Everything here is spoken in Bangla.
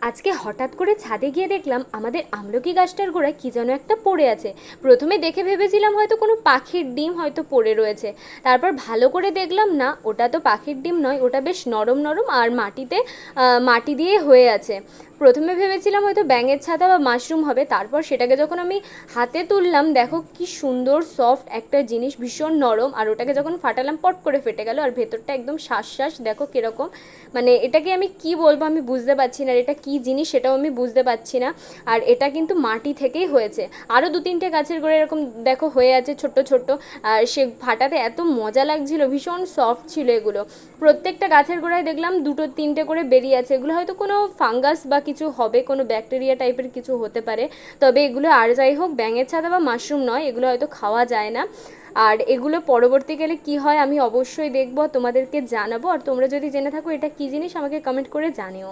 আজকে হঠাৎ করে ছাদে গিয়ে দেখলাম আমাদের আমলকি গাছটার গোড়ায় কী যেন একটা পড়ে আছে। প্রথমে দেখে ভেবেছিলাম হয়তো কোনো পাখির ডিম হয়তো পড়ে রয়েছে। তারপর ভালো করে দেখলাম না, ওটা তো পাখির ডিম নয়, ওটা বেশ নরম নরম আর মাটিতে মাটি দিয়ে হয়ে আছে। প্রথমে ভেবেছিলাম হয়তো ব্যাঙের ছাতা বা মাশরুম হবে, তারপর সেটাকে যখন আমি হাতে তুললাম, দেখো কি সুন্দর সফট একটা জিনিস, ভীষণ নরম। আর ওটাকে যখন ফাটালাম পট করে ফেটে গেল, আর ভেতরটা একদম শ্বাস শ্বাস, দেখো কীরকম। মানে এটাকে আমি কি বলবো আমি বুঝতে পারছি না, আর এটা কি জিনিস সেটাও আমি বুঝতে পারছি না। আর এটা কিন্তু মাটি থেকেই হয়েছে। আরও দু তিনটে গাছের গোড়ায় এরকম দেখো হয়ে আছে ছোট্ট ছোট্ট। আর সে ফাটাতে এত মজা লাগছিল, ভীষণ সফট ছিল এগুলো। প্রত্যেকটা গাছের গোড়ায় দেখলাম দুটো তিনটে করে বেরিয়ে আছে। এগুলো হয়তো কোনো ফাঙ্গাস বা কিছু হবে, কোনো ব্যাকটেরিয়া টাইপের কিছু হতে পারে। তবে এগুলো আর যাই হোক ব্যাঙের ছাতা বা মাশরুম নয়, এগুলো হয়তো খাওয়া যায় না। আর এগুলো পরবর্তীকালে কি হয় আমি অবশ্যই দেখবো, তোমাদেরকে জানাবো। আর তোমরা যদি জেনে থাকো এটা কী জিনিস আমাকে কমেন্ট করে জানিও।